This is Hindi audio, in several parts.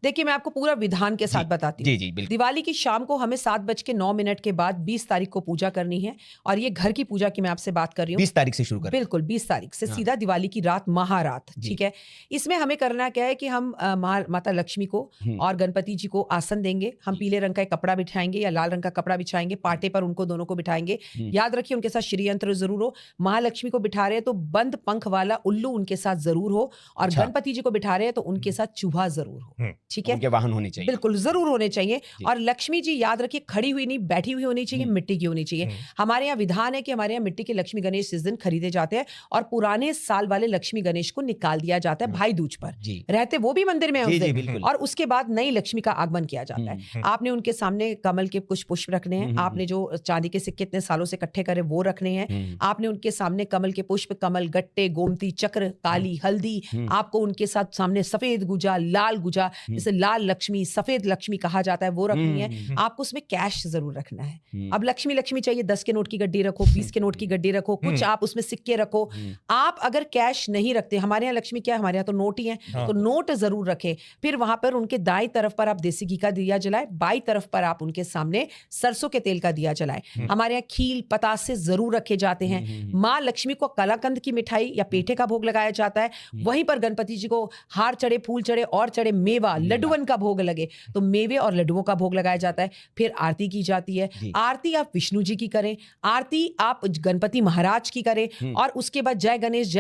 देखिए मैं आपको पूरा विधान के साथ बताती हूँ। जी जी बिल्कुल। दिवाली की शाम को हमें 7:09 के बाद 20 तारीख को पूजा करनी है, और ये घर की पूजा की मैं आपसे बात कर रही हूँ। 20 तारीख से शुरू करें। बिल्कुल 20 तारीख से हाँ। सीधा दिवाली की रात, महारात, जी। ठीक है। इसमें हमें करना क्या है कि हम माता लक्ष्मी को और गणपति जी को आसन देंगे। हम जी। पीले रंग का एक कपड़ा बिछाएंगे या लाल रंग का कपड़ा बिछाएंगे, पाटे पर उनको दोनों को बिठाएंगे। याद रखिए उनके साथ श्री यंत्र जरूर हो। महालक्ष्मी को बिठा रहे हैं तो बंद पंख वाला उल्लू उनके साथ जरूर हो, और अच्छा। गणपति जी को बिठा रहे हैं तो उनके साथ चूहा जरूर हो, ठीक है। उनके वाहन होने चाहिए। बिल्कुल जरूर होने चाहिए। जी। और लक्ष्मी जी याद रखिए खड़ी हुई नहीं, बैठी हुई होनी चाहिए, मिट्टी की होनी चाहिए। हमारे यहाँ विधान है कि हमारे यहाँ मिट्टी के लक्ष्मी गणेश इस दिन खरीदे जाते हैं, और पुराने साल वाले लक्ष्मी गणेश को निकाल दिया जाता है भाई दूज पर। जी। रहते वो भी मंदिर में हैं उस जी, जी, दिन, बिल्कुल। और उसके बाद नई लक्ष्मी का आगमन किया जाता है। आपने उनके सामने कमल के कुछ पुष्प रखने हैं, आपने जो चांदी के सिक्के इतने सालों से इकट्ठे करे वो रखने हैं, आपने उनके सामने कमल के पुष्प, कमल गट्टे, गोमती चक्र, काली हल्दी, आपको उनके साथ सामने सफेद गुजा, लाल गुजा, जिसे लाल लक्ष्मी, सफेद लक्ष्मी कहा जाता है, वो रखनी है। आपको उसमें कैश जरूर रखना है। अब लक्ष्मी लक्ष्मी चाहिए 10 के नोट की गड्डी रखो, 20 के नोट की गड्डी रखो, कुछ आप उसमें सिक्के रखो। आप अगर कैश नहीं रखते, हमारे यहाँ लक्ष्मी क्या है, हमारे यहाँ तो नोट ही है, तो नोट जरूर रखें। फिर वहां पर उनके दाई तरफ पर आप देसी घी का दिया जलाए, बाई तरफ पर आप उनके सामने सरसों के तेल का दिया जलाए। हमारे यहाँ खील पतासे जरूर रखे जाते हैं। माँ लक्ष्मी को कलाकंद की मिठाई या पेठे का भोग लगाया जाता है। वहीं पर गणपति जी को हार चढ़े, फूल चढ़े और चढ़े मेवा, लड्डुअन का भोग लगे तो मेवे और लड्डुओं का भोग लगाया जाता है। फिर आरती की जाती है। आरती आप विष्णु जी की करें, आरती आप गणपति महाराज की करें, और उसके बाद जय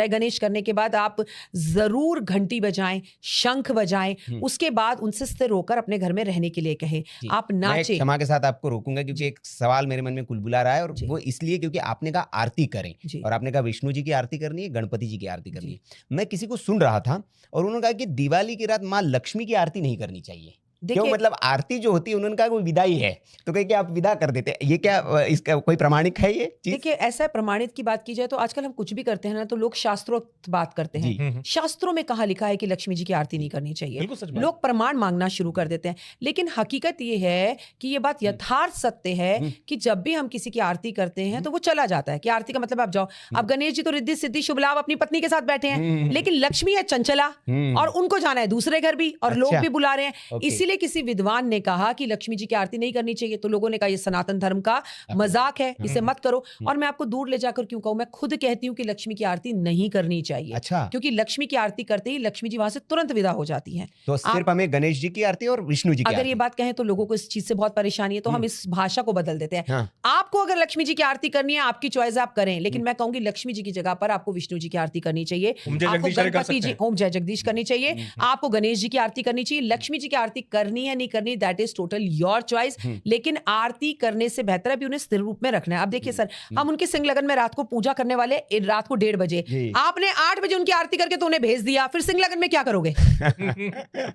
गणेश करने के बाद आप जरूर घंटी बजाएं, शंख बजाएं। उसके बाद उनसे स्थिर होकर अपने घर में रहने के लिए कहें, आप नाचें। क्षमा के साथ आपको रोकूंगा क्योंकि एक सवाल मेरे मन में कुलबुला रहा है, और वो इसलिए क्योंकि आपने कहा आरती करें, और आपने कहा विष्णु जी की आरती करनी है, गणपति जी की आरती करनी है। मैं किसी को सुन रहा था और उन्होंने कहा कि दिवाली की रात माँ लक्ष्मी की आरती नहीं करनी चाहिए। क्यों? मतलब आरती जो होती है उन्होंने कहा कोई विदाई है, तो कहे कि आप विदा कर देते हैं। ये क्या इसका कोई प्रमाणिक है ये चीज? देखिए ऐसा प्रमाणित की बात की जाए तो आजकल हम कुछ भी करते हैं ना तो लोग शास्त्रोक्त बात करते हैं। शास्त्रों में कहाँ लिखा है कि लक्ष्मी जी की आरती नहीं करनी चाहिए? लोग प्रमाण मांगना शुरू कर देते हैं। लेकिन हकीकत ये है कि ये बात यथार्थ सत्य है कि जब भी हम किसी की आरती करते हैं तो वो चला जाता है। कि आरती का मतलब आप जाओ, अब गणेश जी तो रिद्धि सिद्धि शुभ लाभ अपनी पत्नी के साथ बैठे हैं, लेकिन लक्ष्मी है चंचला, और उनको जाना है दूसरे घर भी, और लोग भी बुला रहे हैं। इसीलिए किसी विद्वान ने कहा कि लक्ष्मी जी की आरती नहीं करनी चाहिए, तो लोगों ने कहा ये सनातन धर्म का मजाक है, इसे मत करो। और मैं आपको दूर ले जाकर क्यों कहूं, मैं खुद कहती हूँ कि लक्ष्मी की आरती नहीं करनी चाहिए। अच्छा। क्योंकि लक्ष्मी की आरती करते ही लक्ष्मी जी वहां से तुरंत विदा हो जाती हैं। तो सिर्फ हमें गणेश जी की आरती और विष्णु जी की अगर आरती। ये बात कहें तो लोगों को इस चीज से बहुत परेशानी है, तो हम इस भाषा को बदल देते हैं। आपको अगर लक्ष्मी जी की आरती करनी है, आपकी चॉइस आप करें, लेकिन मैं कहूंगी लक्ष्मी जी की जगह पर आपको विष्णु जी की आरती करनी चाहिए, आपको गणपति जी, ओम जय जगदीश करनी चाहिए, आपको गणेश जी की आरती करनी चाहिए। लक्ष्मी जी की आरती करनी है नहीं करनी, that is total your choice. लेकिन आरती करने से बेहतर है भी उन्हें स्थिर रूप में रखना है। अब देखिए सर, हम उनके सिंह लगन में रात को पूजा करने वाले, रात को 1:30 बजे, आपने 8 बजे उनकी आरती करके तो उन्हें भेज दिया, फिर सिंह लगन में क्या करोगे?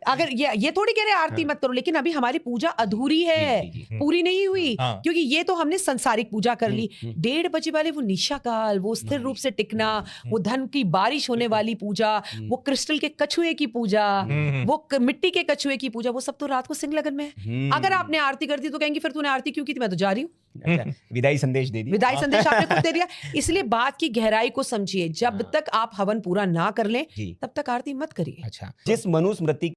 अगर ये थोड़ी कह रहे आरती मत करो, लेकिन अभी हमारी पूजा अधूरी है, पूरी नहीं हुई, क्योंकि ये तो हमने संसारिक पूजा कर ली। 1:30 बजे वाले वो निशा काल, वो स्थिर रूप से टिकना, वो धन की बारिश होने वाली पूजा, वो क्रिस्टल के कछुए की पूजा, वो मिट्टी के कछुए की पूजा, वो सब तो रात को सिंह लगन में है। अगर आपने आरती कर दी तो कहेंगे फिर तूने आरती क्यों की थी, मैं तो जा रही हूँ। विदाई संदेश दे दिया, विदाई संदेश आपने खुद दे दिया। इसलिए बात की गहराई को समझिए, जब तक आप हवन पूरा ना कर लें तब तक आरती मत करिए। अच्छा, जिस मनुस्मृति